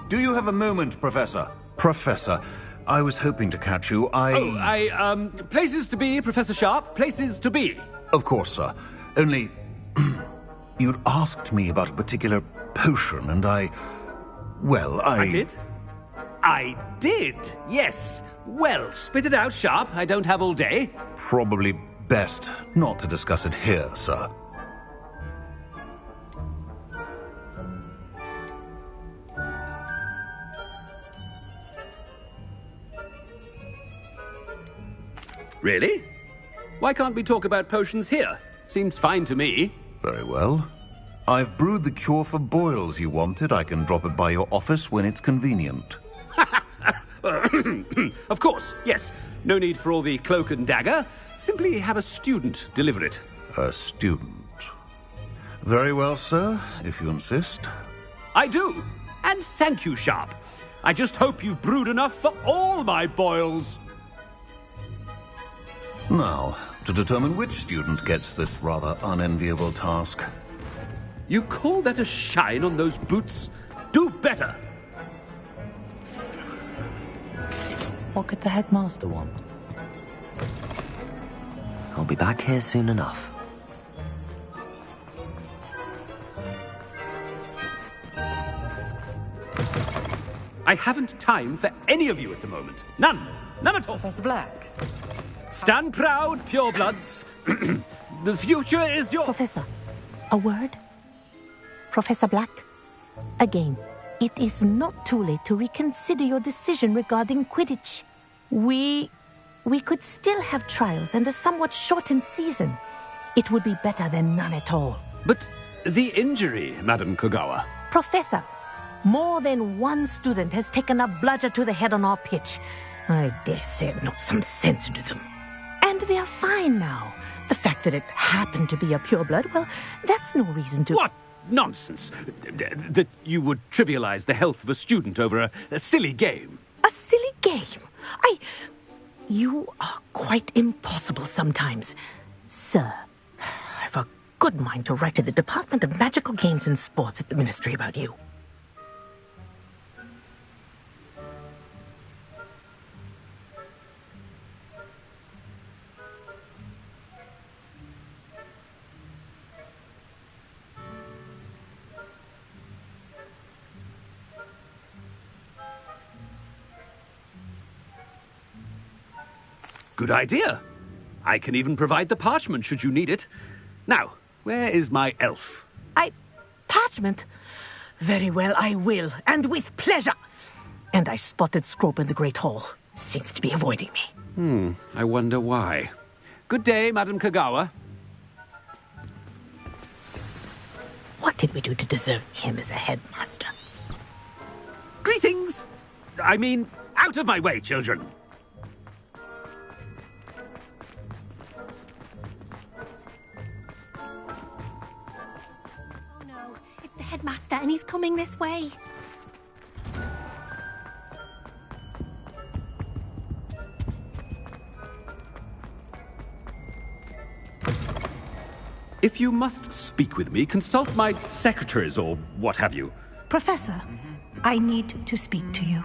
Do you have a moment, Professor? Professor, I was hoping to catch you. Places to be, Professor Sharp. Places to be. Of course, sir. Only... you'd asked me about a particular potion, and I did? I did, yes. Well, spit it out, Sharp. I don't have all day. Probably best not to discuss it here, sir. Really? Why can't we talk about potions here? Seems fine to me. Very well. I've brewed the cure for boils you wanted. I can drop it by your office when it's convenient. Of course, yes. No need for all the cloak and dagger. Simply have a student deliver it. A student. Very well, sir, if you insist. I do. And thank you, Sharp. I just hope you've brewed enough for all my boils. Now, to determine which student gets this rather unenviable task. You call that a shine on those boots? Do better. What could the headmaster want? I'll be back here soon enough. I haven't time for any of you at the moment. None. None at all. Professor Black. Stand proud, purebloods. The future is yours. Professor, a word? Professor Black, again, it is not too late to reconsider your decision regarding Quidditch. We could still have trials and a somewhat shortened season. It would be better than none at all. But the injury, Madam Kogawa. Professor, more than one student has taken a bludger to the head on our pitch. I dare say it knocked some sense into them. And they are fine now. The fact that it happened to be a pureblood, well, that's no reason to... What nonsense! That you would trivialize the health of a student over a silly game. A silly game? You are quite impossible sometimes. Sir, I've a good mind to write to the Department of Magical Games and Sports at the Ministry about you. Good idea. I can even provide the parchment should you need it. Now, where is my elf? Parchment? Very well, I will, and with pleasure. And I spotted Scrope in the Great Hall. Seems to be avoiding me. I wonder why. Good day, Madam Kogawa. What did we do to deserve him as a headmaster? Greetings! I mean, out of my way, children. Headmaster, and he's coming this way. If you must speak with me, consult my secretaries or what have you. Professor, I need to speak to you.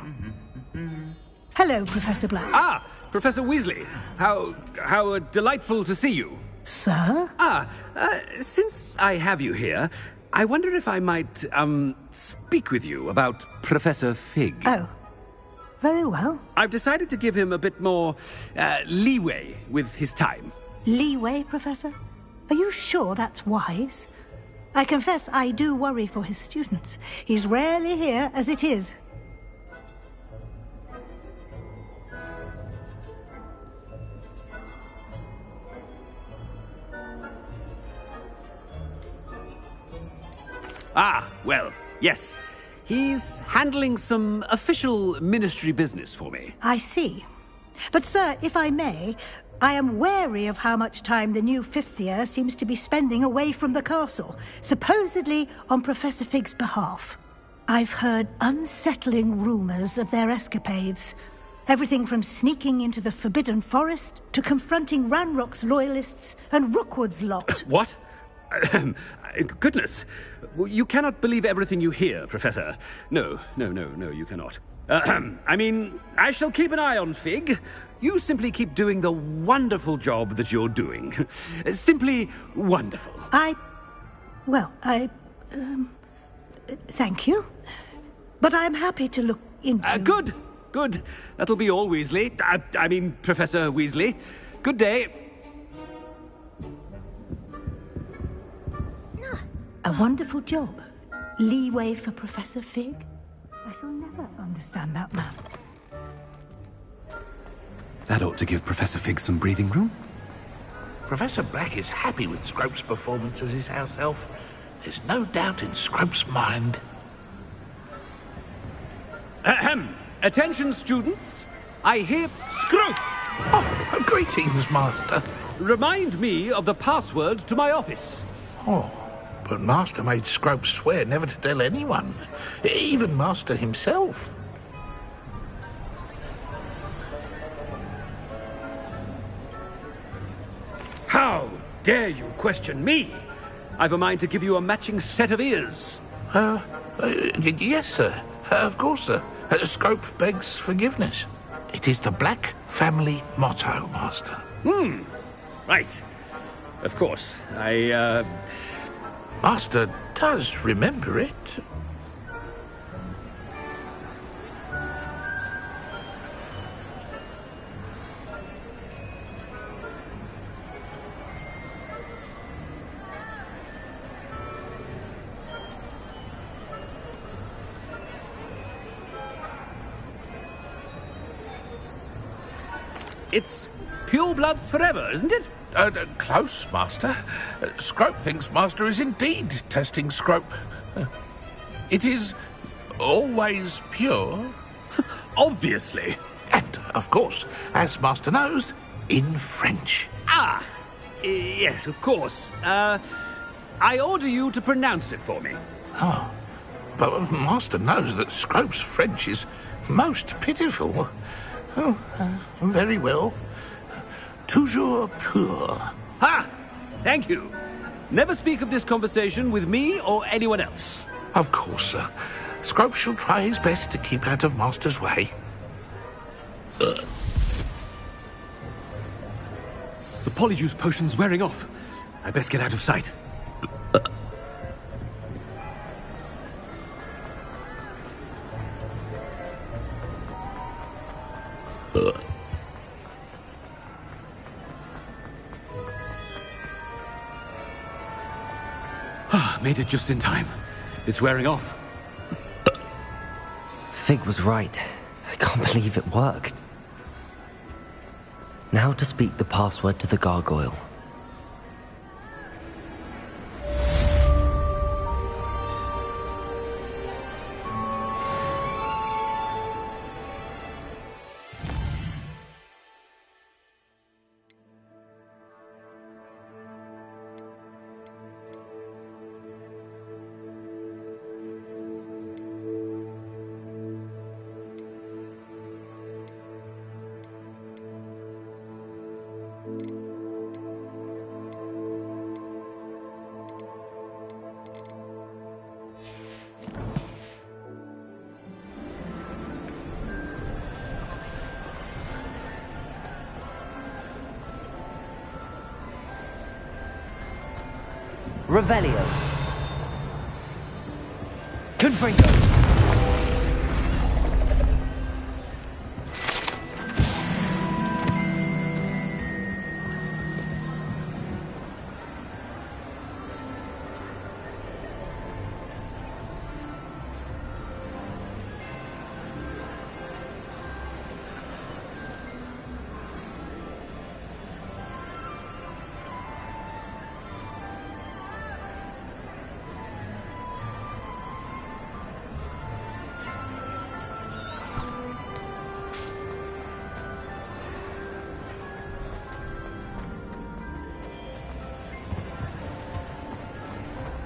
Hello, Professor Black. Ah, Professor Weasley. How delightful to see you. Sir? Since I have you here, I wonder if I might, speak with you about Professor Fig. Oh, very well. I've decided to give him a bit more, leeway with his time. Leeway, Professor? Are you sure that's wise? I confess I do worry for his students. He's rarely here as it is. Ah, well, yes. He's handling some official ministry business for me. I see. But, sir, if I may, I am wary of how much time the new fifth year seems to be spending away from the castle, supposedly on Professor Fig's behalf. I've heard unsettling rumors of their escapades. Everything from sneaking into the Forbidden Forest to confronting Ranrock's loyalists and Rookwood's lot. What? Goodness. You cannot believe everything you hear, Professor. No, you cannot. I mean, I shall keep an eye on Fig. You simply keep doing the wonderful job that you're doing. Simply wonderful. Thank you. But I'm happy to look into... Good. That'll be all, Weasley. I mean, Professor Weasley. Good day. A wonderful job. Leeway for Professor Fig? I shall never understand that man. That ought to give Professor Fig some breathing room. Professor Black is happy with Scrope's performance as his house elf. There's no doubt in Scrope's mind. Ahem. Attention, students. I hear Scrope. Oh, greetings, Master. Remind me of the password to my office. Oh, but Master made Scrope swear never to tell anyone, even Master himself. How dare you question me? I've a mind to give you a matching set of ears. Yes, sir. Of course, sir. Scrope begs forgiveness. It is the Black family motto, Master. Right. Of course. Master does remember it. It's pure bloods forever, isn't it? Close, Master. Scrope thinks Master is indeed testing Scrope. It is always pure. Obviously. And, of course, as Master knows, in French. Yes, of course. I order you to pronounce it for me. Oh, but Master knows that Scrope's French is most pitiful. Oh, very well. Toujours pur. Ha! Thank you. Never speak of this conversation with me or anyone else. Of course, sir. Scrope shall try his best to keep out of Master's way. The polyjuice potion's wearing off. I best get out of sight. Made it just in time. It's wearing off. Fig was right. I can't believe it worked. Now to speak the password to the gargoyle. Revelio. Confringo.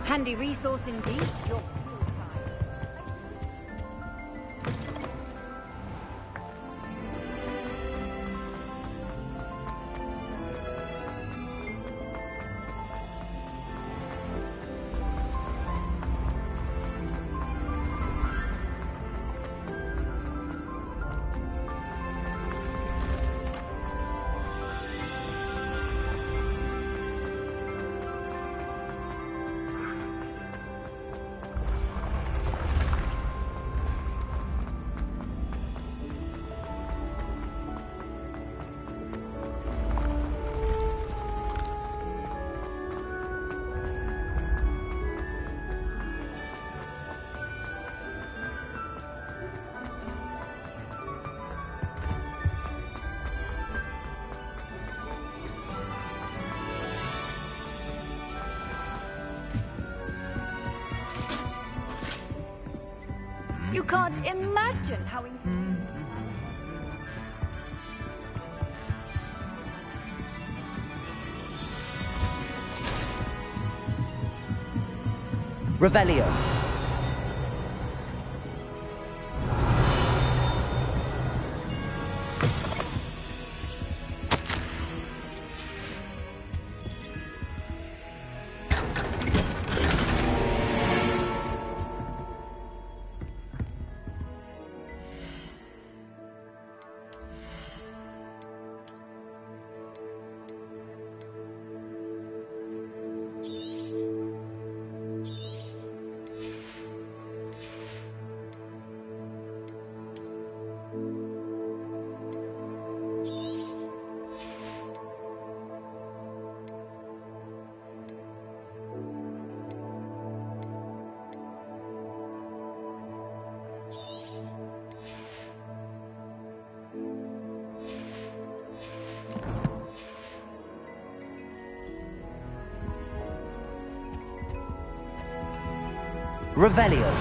Handy resource indeed. Your You can't imagine how... Revelio. Revelio.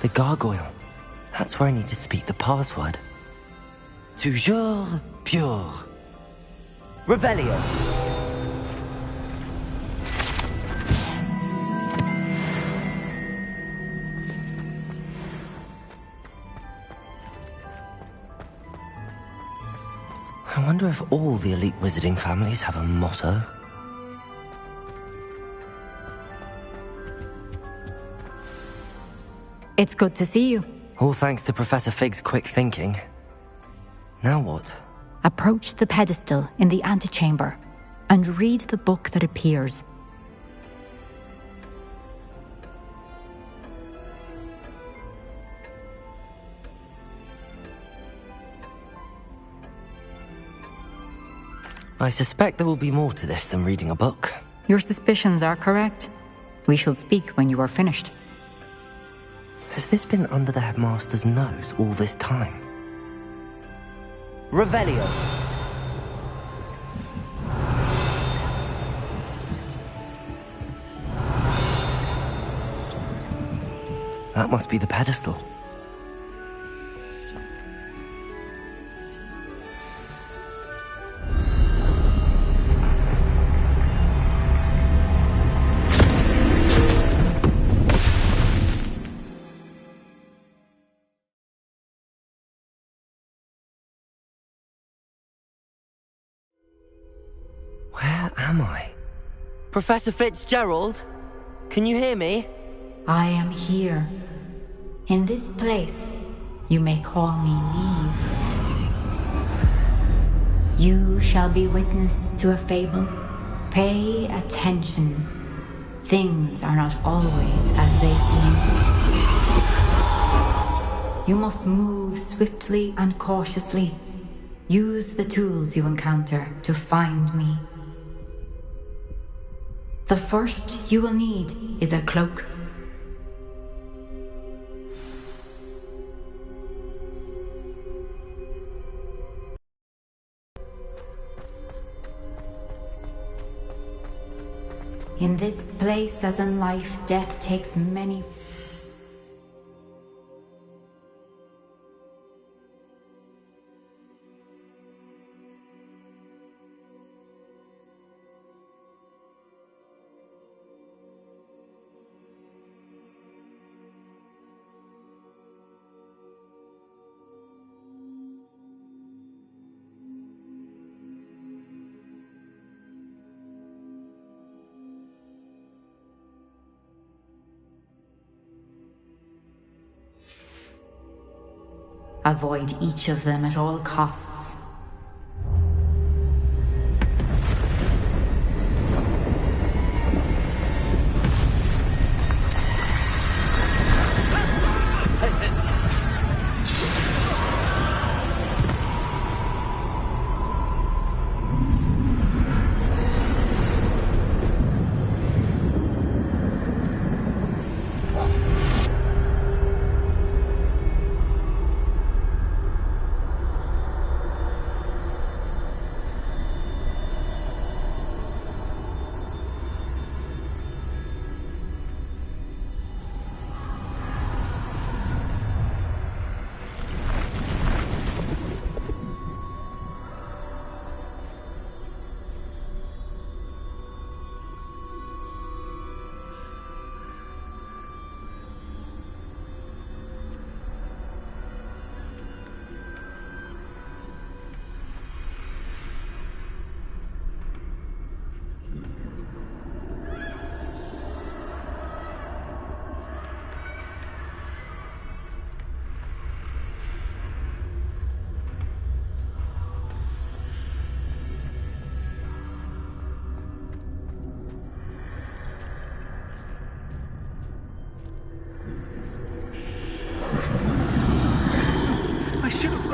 The gargoyle. That's where I need to speak the password. Toujours pure. Revelio. I wonder if all the elite wizarding families have a motto. It's good to see you. All thanks to Professor Fig's quick thinking. Now what? Approach the pedestal in the antechamber and read the book that appears. I suspect there will be more to this than reading a book. Your suspicions are correct. We shall speak when you are finished. Has this been under the headmaster's nose all this time? Revelio. That must be the pedestal. Where am I? Professor Fitzgerald? Can you hear me? I am here. In this place, you may call me Neve. You shall be witness to a fable. Pay attention. Things are not always as they seem. You must move swiftly and cautiously. Use the tools you encounter to find me. The first you will need is a cloak. In this place, as in life, death takes many... Avoid each of them at all costs.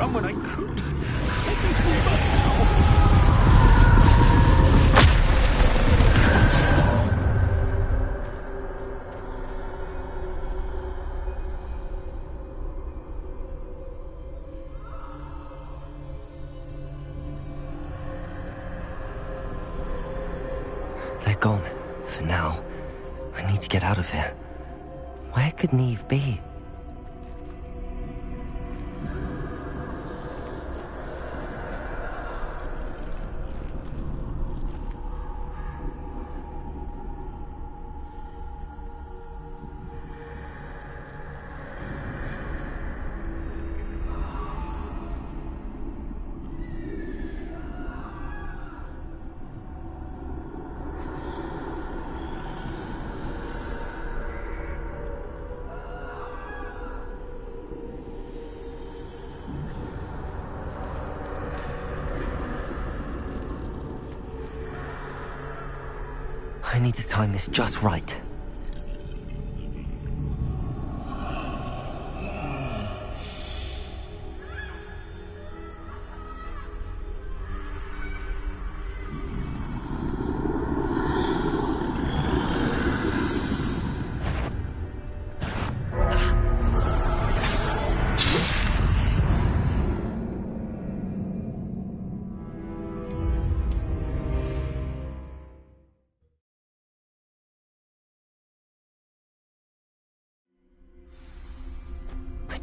down when I could. I can see about now. They're gone. For now. I need to get out of here. Where could Neve be? I need to time this just right.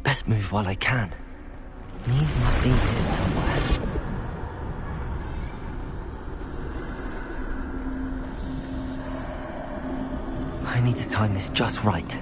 Best move while I can. Neve must be here somewhere. I need to time this just right.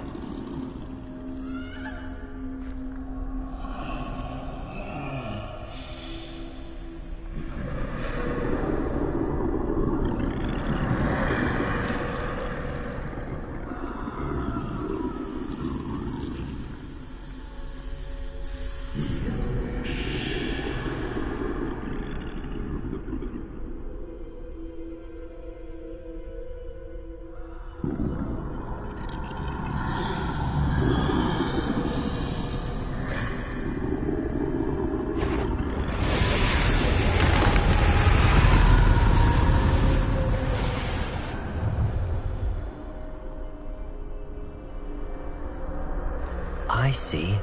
I see.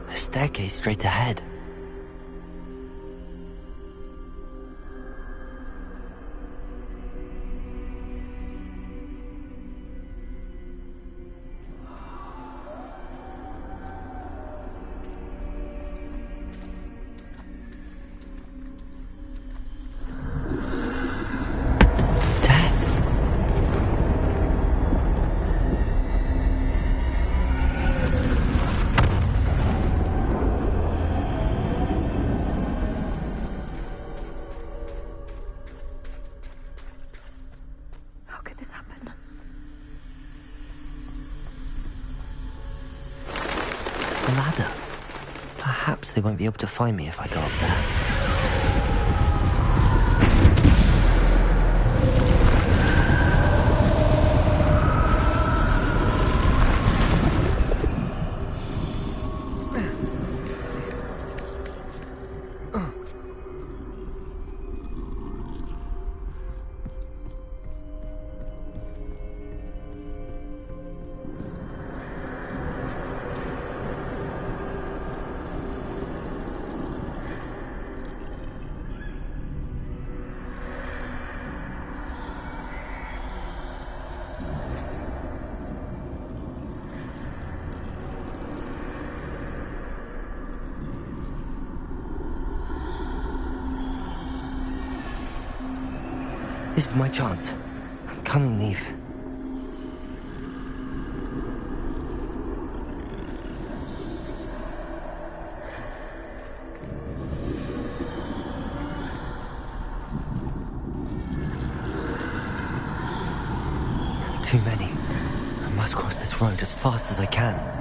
A staircase straight ahead. Ladder. Perhaps they won't be able to find me if I go up there. This is my chance. I'm coming, Neve. Too many. I must cross this road as fast as I can.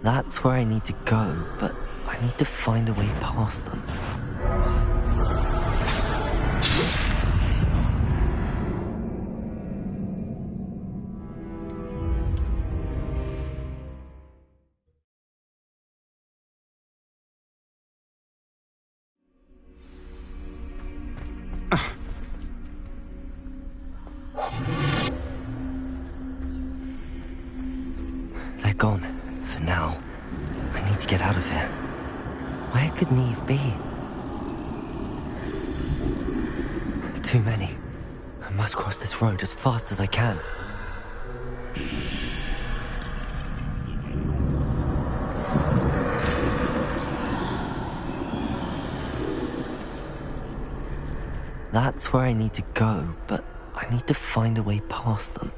That's where I need to go, but I need to find a way past them. They're gone, for now. I need to get out of here. Where could Neve be? Too many. I must cross this road as fast as I can. That's where I need to go, but I need to find a way past them.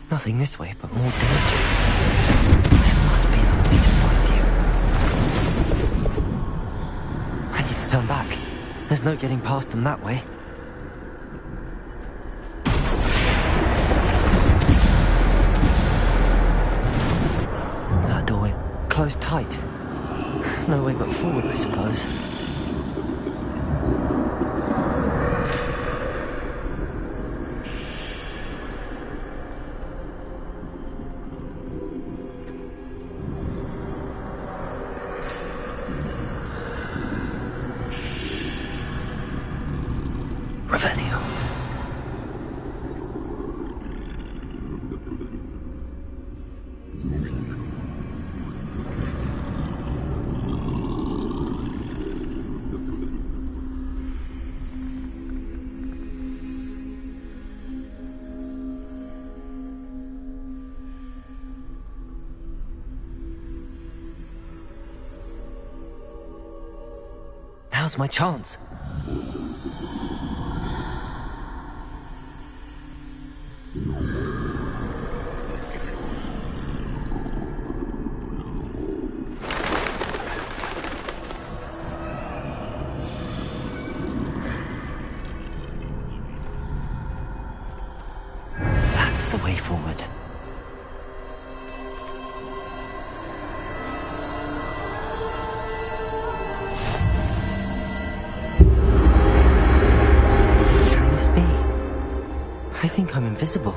Nothing this way, but more danger. There must be another way to find you. I need to turn back. There's no getting past them that way. That doorway closed tight. No way but forward, I suppose. Now's my chance. That's the way forward. I think I'm invisible.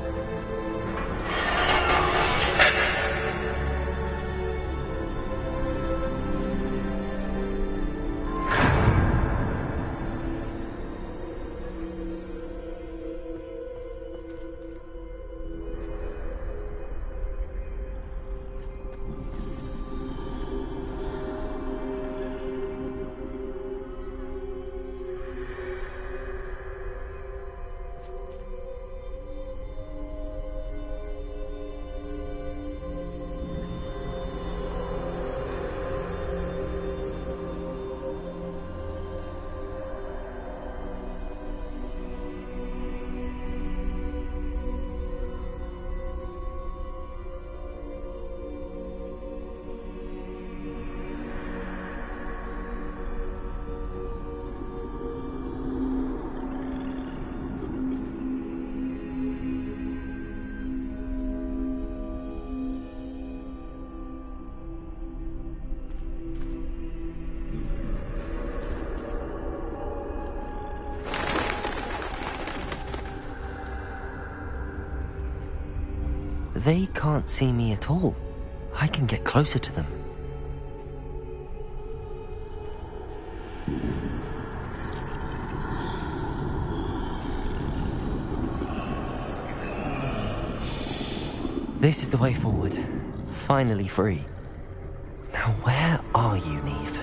they can't see me at all. I can get closer to them. This is the way forward. Finally free. Now where are you, Neve?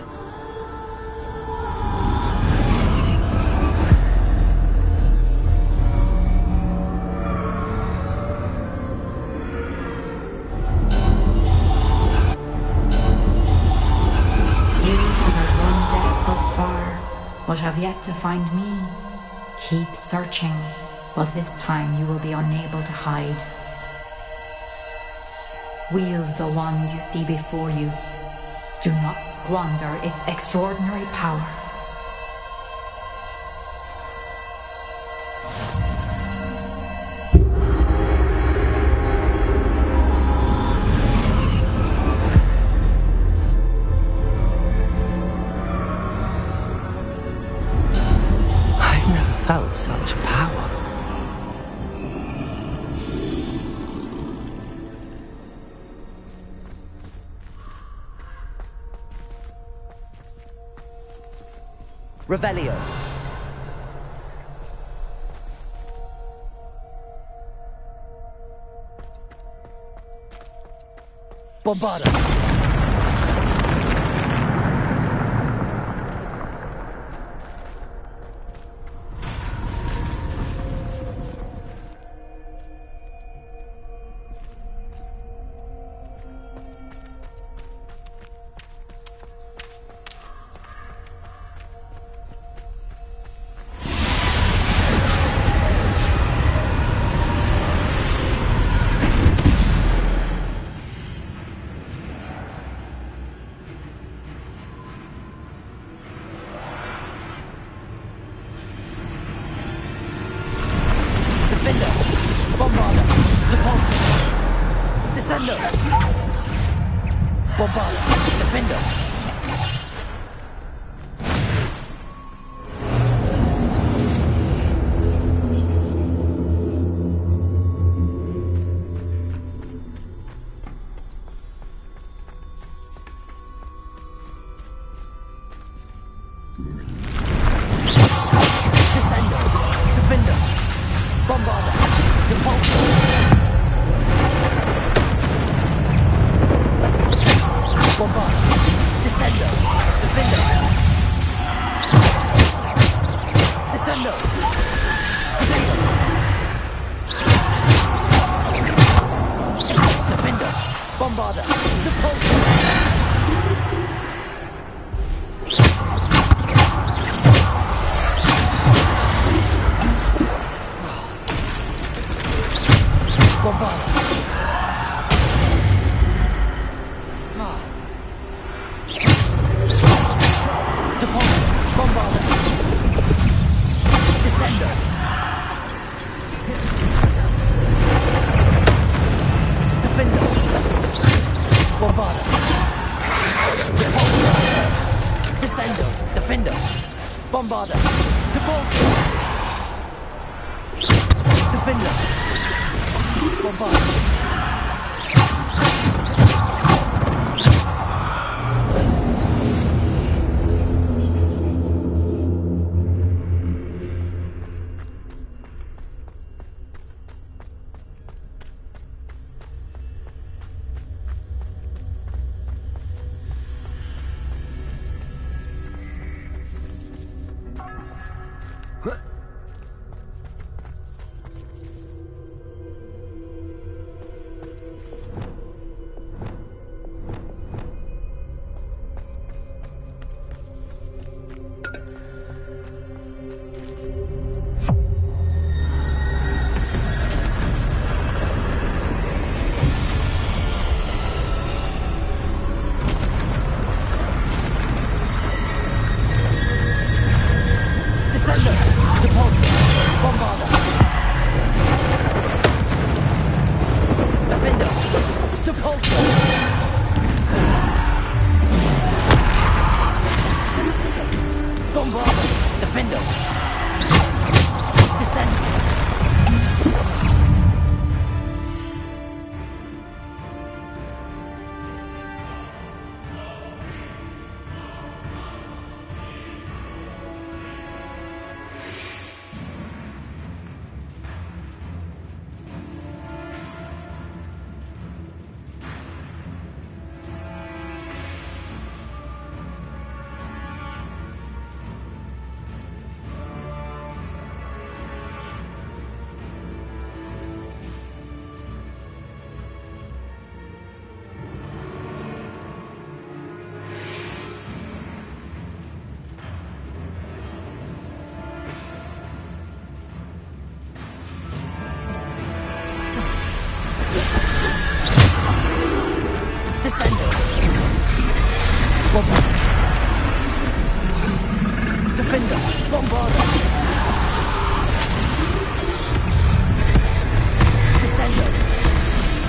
But have yet to find me. Keep searching, but this time you will be unable to hide. Wield the wand you see before you. Do not squander its extraordinary power. Felt such power. Revelio. Bombarda.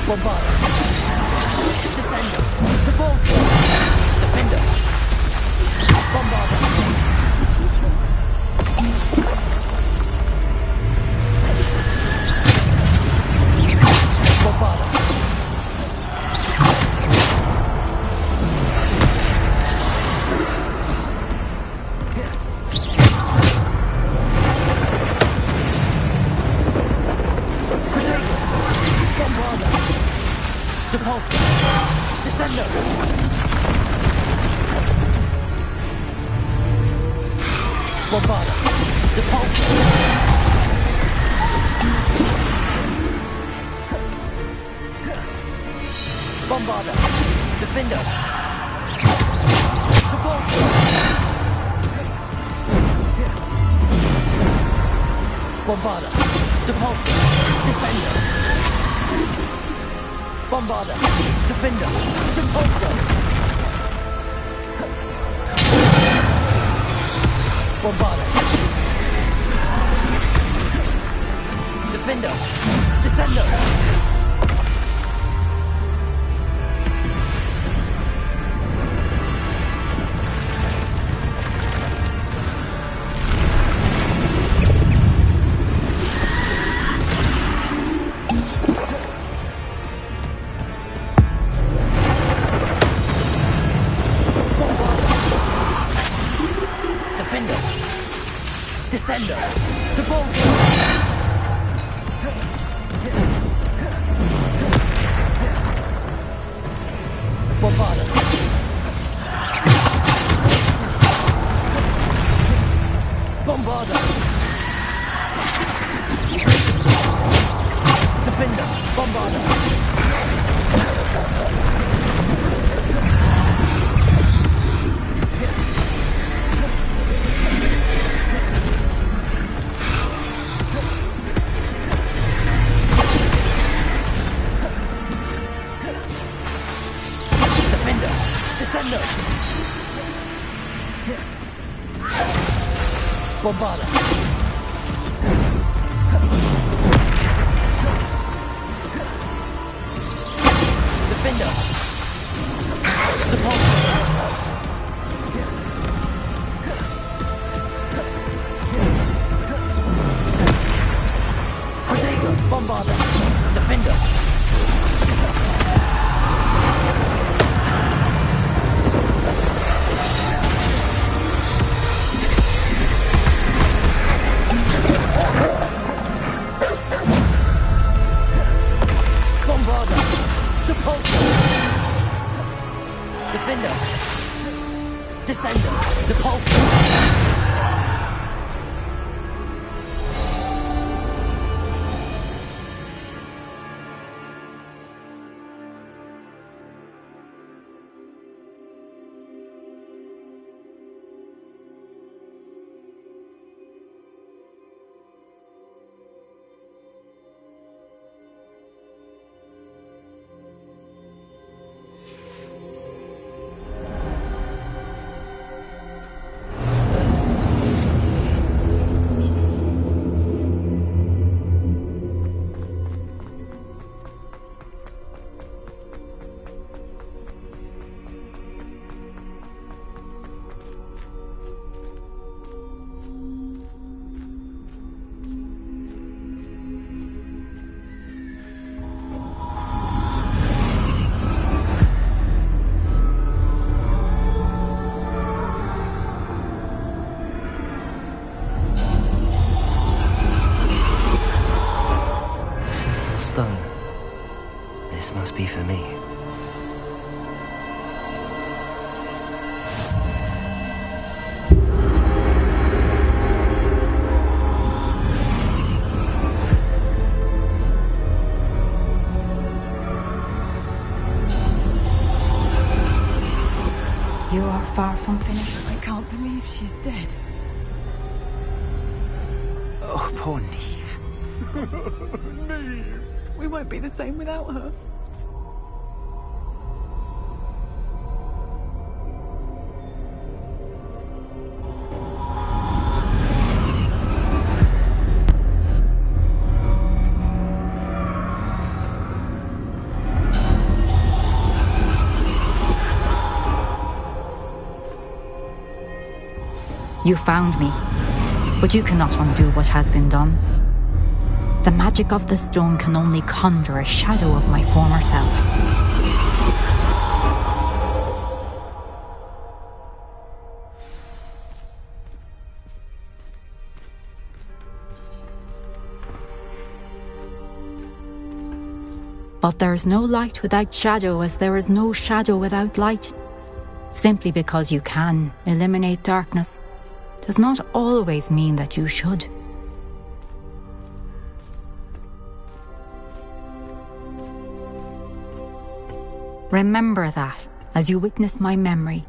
Bombarda. Descendo. The ball throw. Defender. Bombarda. Bombarda. Depulso. Descendo. Bombarda. Depulso. Bombarda. Defender. Depulso. Bombarda. Depulso. Descendo. Bombarda. Defender. Depulso. Bombarda. Defender. Descendo. Descendo. To ball. Bombarda. Bombarda. Defender. Bombarda. Descendo. Bombarda. Defender. Depulso. Protego. Bombarda. Defender. Defender. Descendo. Depulso. Stone. This must be for me. You are far from finished. I can't believe she's dead. Oh, poor Neve. We won't be the same without her. You found me, but you cannot undo what has been done. The magic of the stone can only conjure a shadow of my former self. But there is no light without shadow, as there is no shadow without light. Simply because you can eliminate darkness does not always mean that you should. Remember that as you witness my memory.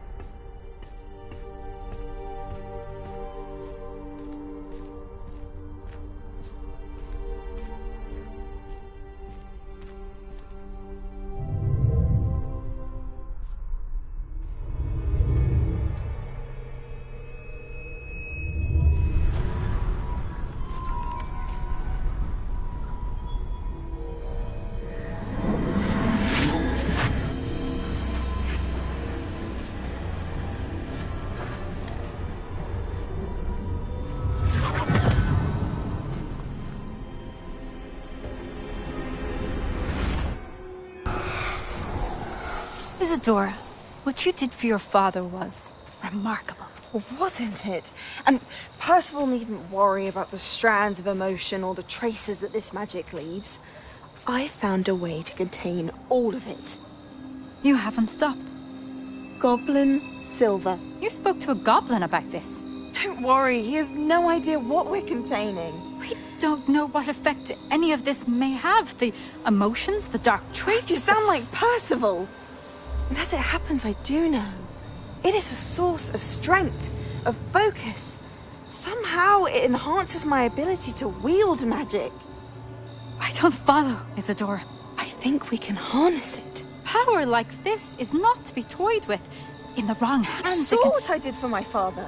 Isadora, what you did for your father was remarkable. Well, wasn't it? And Percival needn't worry about the strands of emotion or the traces that this magic leaves. I found a way to contain all of it. You haven't stopped. Goblin Silver. You spoke to a goblin about this. Don't worry, he has no idea what we're containing. We don't know what effect any of this may have. The emotions, the dark traits. You sound like Percival. And as it happens, I do know. It is a source of strength, of focus. Somehow it enhances my ability to wield magic. I don't follow, Isadora. I think we can harness it. Power like this is not to be toyed with. In the wrong hands, You saw what I did for my father.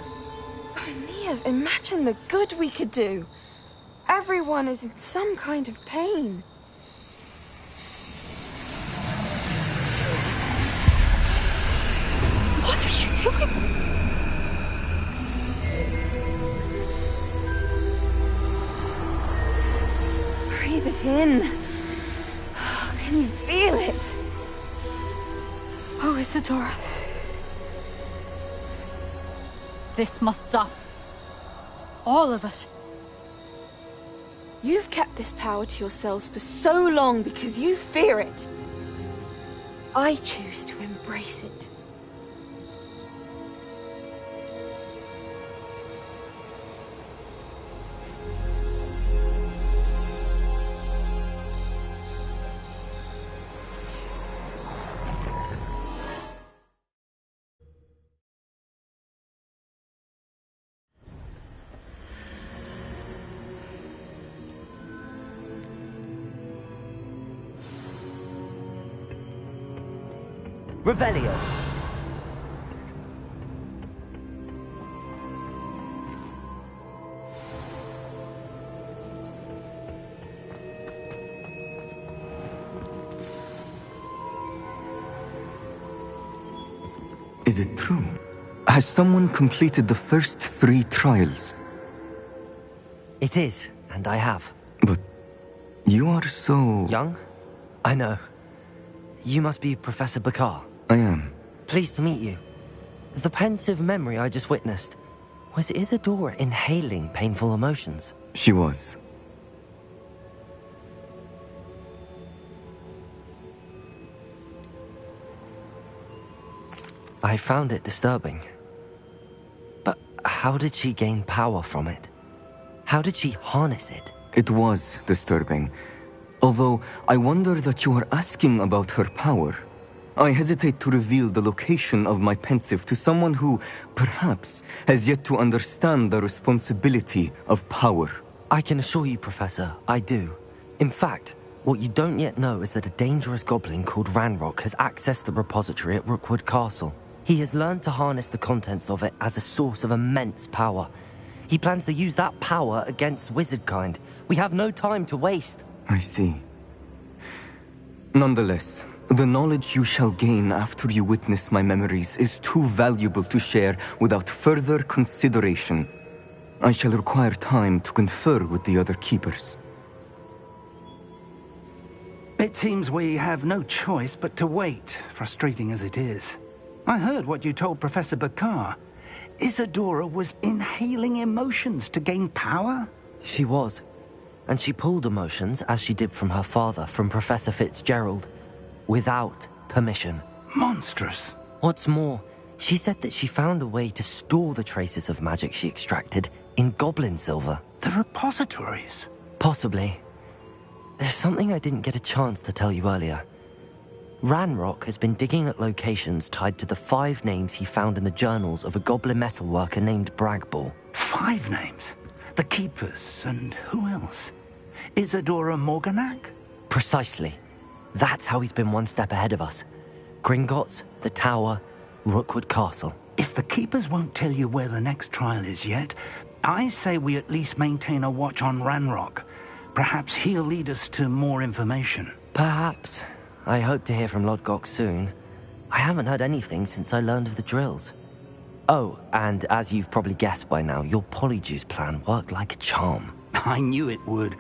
Oh, Neve, imagine the good we could do. Everyone is in some kind of pain. What are you doing? Breathe it in. Can you feel it? Oh, Isadora. This must stop. All of it. You've kept this power to yourselves for so long because you fear it. I choose to embrace it. Revelio. Is it true? Has someone completed the first 3 trials? It is, and I have. But you are so... Young? I know. You must be Professor Bakar. I am. Pleased to meet you. The pensive memory I just witnessed, was Isadora inhaling painful emotions? She was. I found it disturbing. But how did she gain power from it? How did she harness it? It was disturbing. Although, I wonder that you are asking about her power. I hesitate to reveal the location of my pensive to someone who, perhaps, has yet to understand the responsibility of power. I can assure you, Professor, I do. In fact, what you don't yet know is that a dangerous goblin called Ranrock has accessed the repository at Rookwood Castle. He has learned to harness the contents of it as a source of immense power. He plans to use that power against wizardkind. We have no time to waste. I see. Nonetheless, The knowledge you shall gain after you witness my memories is too valuable to share without further consideration. I shall require time to confer with the other keepers. It seems we have no choice but to wait, frustrating as it is. I heard what you told Professor Bakar. Isadora was inhaling emotions to gain power? She was. And she pulled emotions, as she did from her father, from Professor Fitzgerald, without permission. Monstrous. What's more, she said that she found a way to store the traces of magic she extracted in goblin silver. The repositories? Possibly. There's something I didn't get a chance to tell you earlier. Ranrock has been digging at locations tied to the 5 names he found in the journals of a goblin metalworker named Bragball. 5 names? The Keepers, and who else? Isadora Morganac? Precisely. That's how he's been one step ahead of us. Gringotts, the Tower, Rookwood Castle. If the Keepers won't tell you where the next trial is yet, I say we at least maintain a watch on Ranrock. Perhaps he'll lead us to more information. Perhaps. I hope to hear from Lodgok soon. I haven't heard anything since I learned of the drills. Oh, and as you've probably guessed by now, your Polyjuice plan worked like a charm. I knew it would.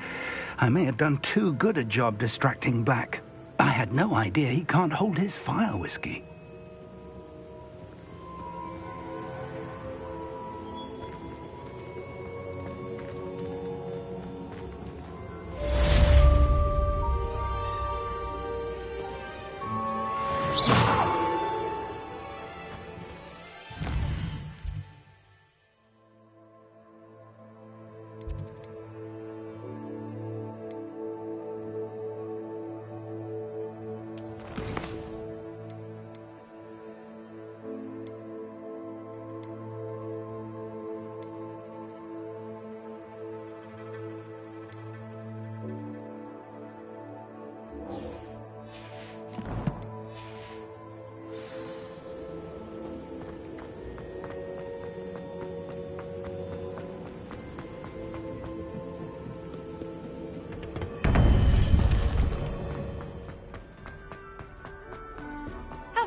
I may have done too good a job distracting Black. I had no idea he can't hold his fire whiskey.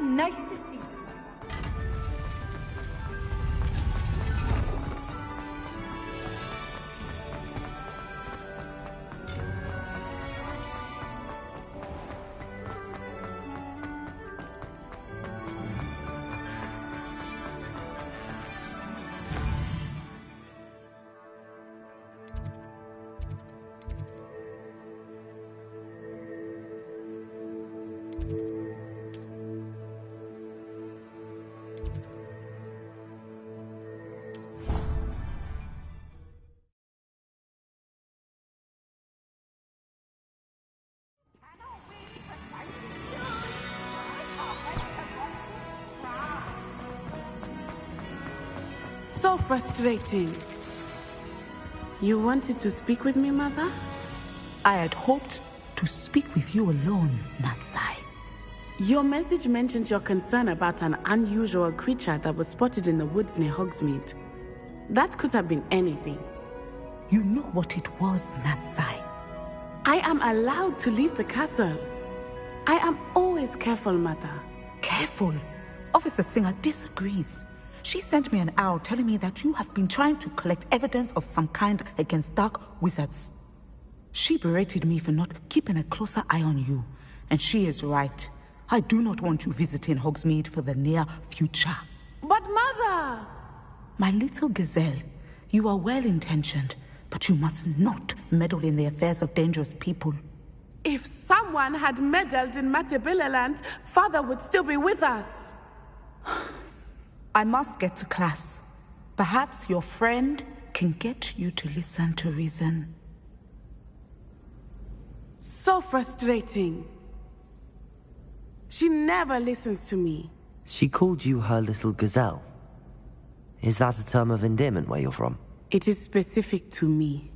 Nice to see you. So frustrating. You wanted to speak with me, Mother? I had hoped to speak with you alone, Natsai. Your message mentioned your concern about an unusual creature that was spotted in the woods near Hogsmeade. That could have been anything. You know what it was, Natsai. I am allowed to leave the castle. I am always careful, Mother. Careful? Officer Singer disagrees. She sent me an owl telling me that you have been trying to collect evidence of some kind against dark wizards. She berated me for not keeping a closer eye on you, and she is right. I do not want you visiting Hogsmeade for the near future. But Mother! My little gazelle, you are well-intentioned, but you must not meddle in the affairs of dangerous people. If someone had meddled in Matabeleland, Father would still be with us. I must get to class. Perhaps your friend can get you to listen to reason. So frustrating. She never listens to me. She called you her little gazelle. Is that a term of endearment where you're from? It is specific to me.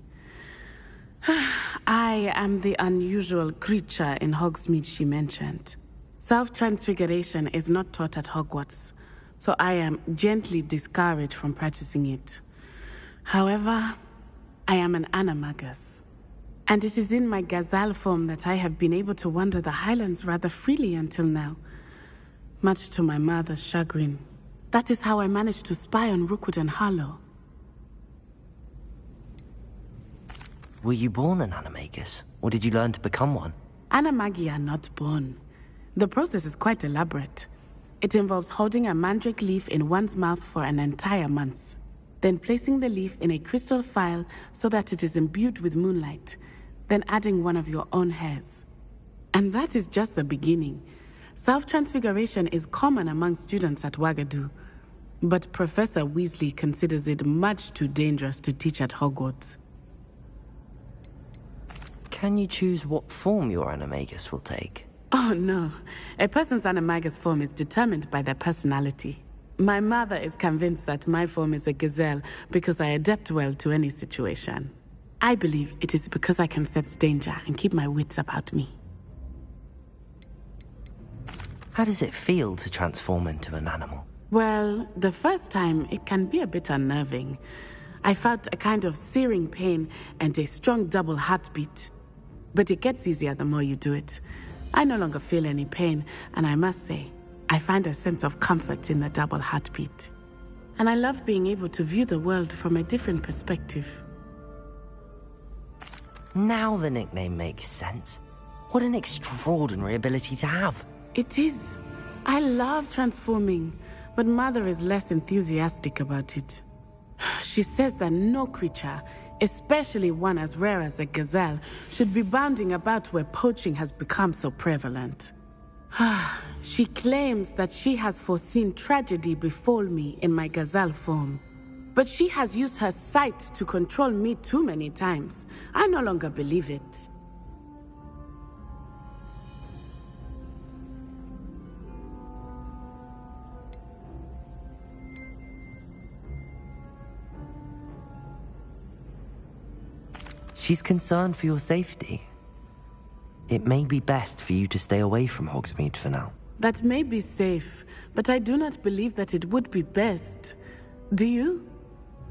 I am the unusual creature in Hogsmeade she mentioned. Self-transfiguration is not taught at Hogwarts, so I am gently discouraged from practicing it. However, I am an animagus. And it is in my gazelle form that I have been able to wander the highlands rather freely until now, much to my mother's chagrin. That is how I managed to spy on Rookwood and Harlow. Were you born an animagus, or did you learn to become one? Animagi are not born. The process is quite elaborate. It involves holding a mandrake leaf in one's mouth for an entire month, then placing the leaf in a crystal phial so that it is imbued with moonlight, then adding one of your own hairs. And that is just the beginning. Self-transfiguration is common among students at Wagadu, but Professor Weasley considers it much too dangerous to teach at Hogwarts. Can you choose what form your animagus will take? Oh no, a person's animagus form is determined by their personality. My mother is convinced that my form is a gazelle because I adapt well to any situation. I believe it is because I can sense danger and keep my wits about me. How does it feel to transform into an animal? Well, the first time it can be a bit unnerving. I felt a kind of searing pain and a strong double heartbeat. But it gets easier the more you do it. I no longer feel any pain, and I must say, I find a sense of comfort in the double heartbeat. And I love being able to view the world from a different perspective. Now the nickname makes sense. What an extraordinary ability to have. It is. I love transforming, but Mother is less enthusiastic about it. She says that no creature, especially one as rare as a gazelle, should be bounding about where poaching has become so prevalent. She claims that she has foreseen tragedy befall me in my gazelle form. But she has used her sight to control me too many times. I no longer believe it. She's concerned for your safety. It may be best for you to stay away from Hogsmeade for now. That may be safe, but I do not believe that it would be best. Do you?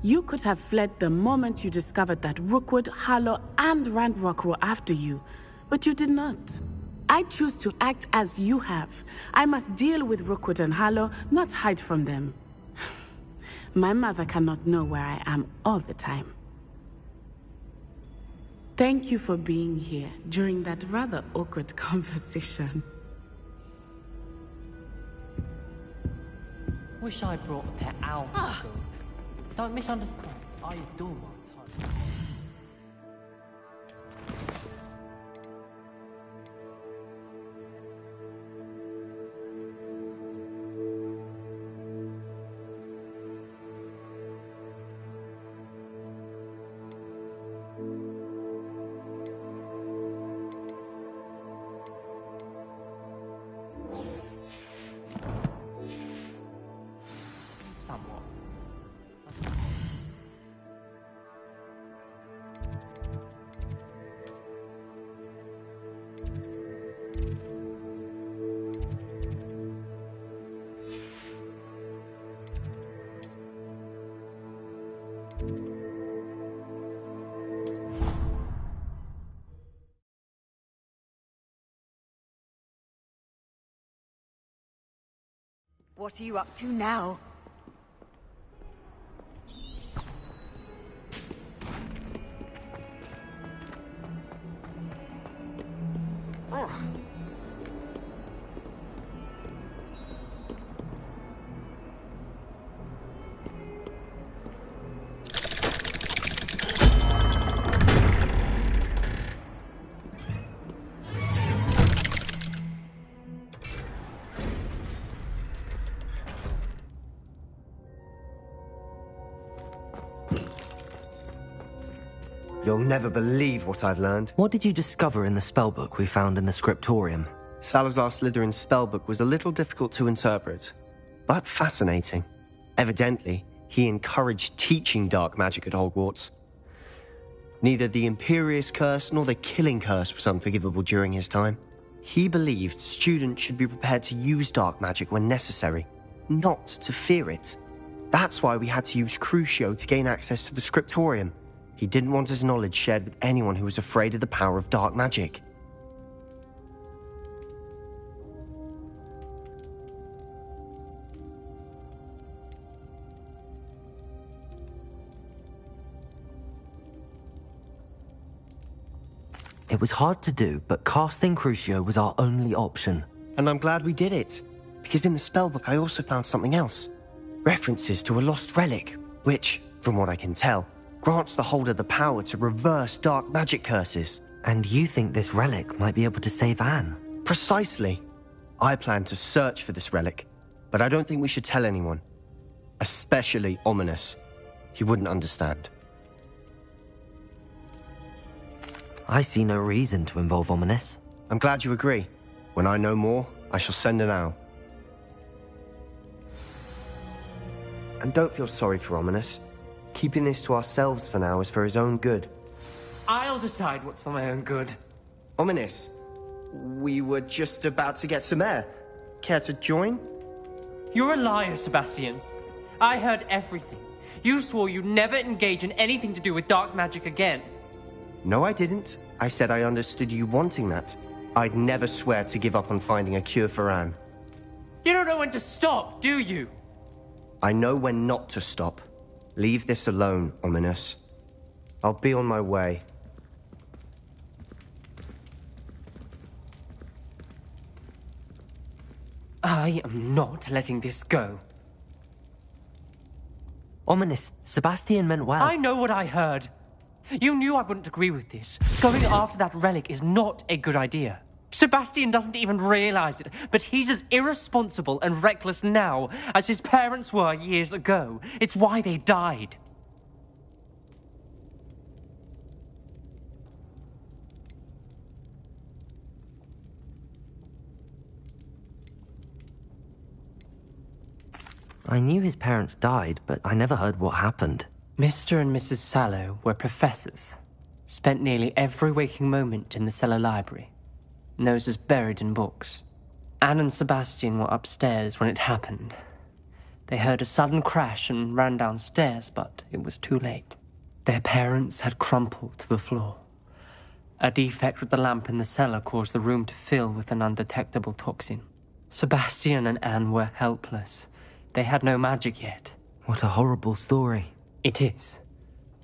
You could have fled the moment you discovered that Rookwood, Harlow, and Ranrock were after you, but you did not. I choose to act as you have. I must deal with Rookwood and Harlow, not hide from them. My mother cannot know where I am all the time. Thank you for being here during that rather awkward conversation. Wish I brought a pet owl. Don't misunderstand. I adore my time. What are you up to now? You'll never believe what I've learned. What did you discover in the spellbook we found in the scriptorium? Salazar Slytherin's spellbook was a little difficult to interpret, but fascinating. Evidently, he encouraged teaching dark magic at Hogwarts. Neither the Imperious Curse nor the Killing Curse was unforgivable during his time. He believed students should be prepared to use dark magic when necessary, not to fear it. That's why we had to use Crucio to gain access to the scriptorium. He didn't want his knowledge shared with anyone who was afraid of the power of dark magic. It was hard to do, but casting Crucio was our only option. And I'm glad we did it, because in the spellbook I also found something else. References to a lost relic, which, from what I can tell, grants the holder the power to reverse dark magic curses. And you think this relic might be able to save Anne? Precisely. I plan to search for this relic, but I don't think we should tell anyone. Especially Ominous. He wouldn't understand. I see no reason to involve Ominous. I'm glad you agree. When I know more, I shall send an owl. And don't feel sorry for Ominous. Keeping this to ourselves for now is for his own good. I'll decide what's for my own good. Ominous, we were just about to get some air. Care to join? You're a liar, Sebastian. I heard everything. You swore you'd never engage in anything to do with dark magic again. No, I didn't. I said I understood you wanting that. I'd never swear to give up on finding a cure for Anne. You don't know when to stop, do you? I know when not to stop. Leave this alone, Ominous. I'll be on my way. I am not letting this go. Ominous, Sebastian meant well. I know what I heard. You knew I wouldn't agree with this. Going after that relic is not a good idea. Sebastian doesn't even realize it, but he's as irresponsible and reckless now as his parents were years ago. It's why they died. I knew his parents died, but I never heard what happened. Mr. and Mrs. Sallow were professors. Spent nearly every waking moment in the cellar library. Noses buried in books. Anne and Sebastian were upstairs when it happened. They heard a sudden crash and ran downstairs, but it was too late. Their parents had crumpled to the floor. A defect with the lamp in the cellar caused the room to fill with an undetectable toxin. Sebastian and Anne were helpless. They had no magic yet. What a horrible story. It is.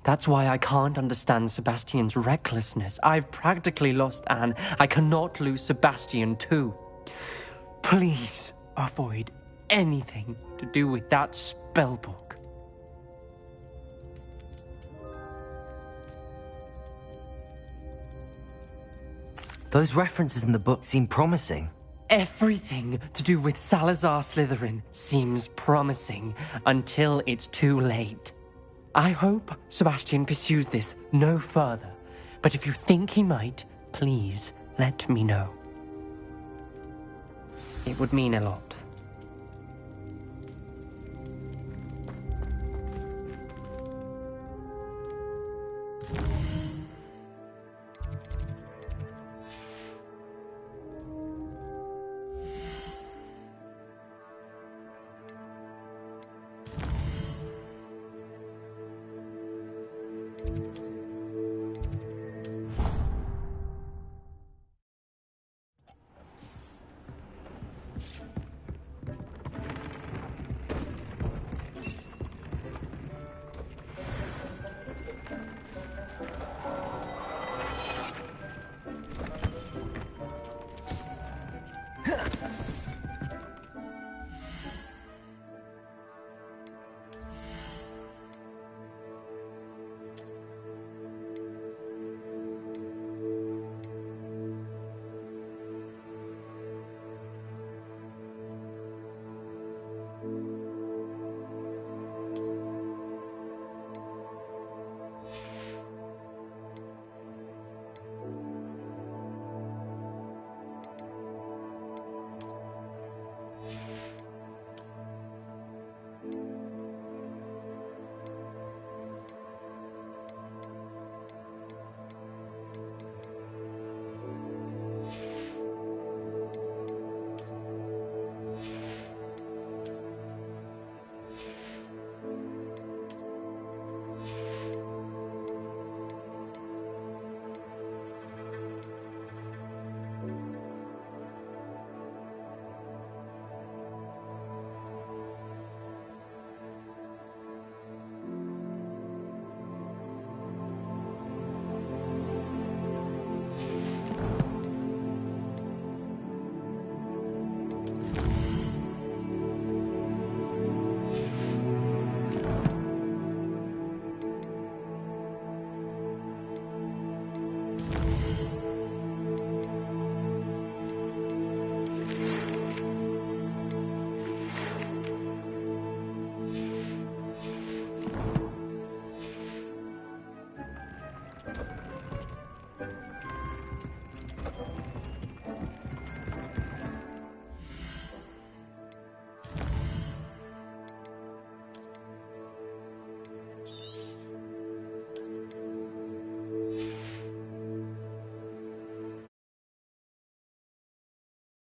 That's why I can't understand Sebastian's recklessness. I've practically lost Anne. I cannot lose Sebastian too. Please avoid anything to do with that spellbook. Those references in the book seem promising. Everything to do with Salazar Slytherin seems promising until it's too late. I hope Sebastian pursues this no further, but if you think he might, please let me know. It would mean a lot.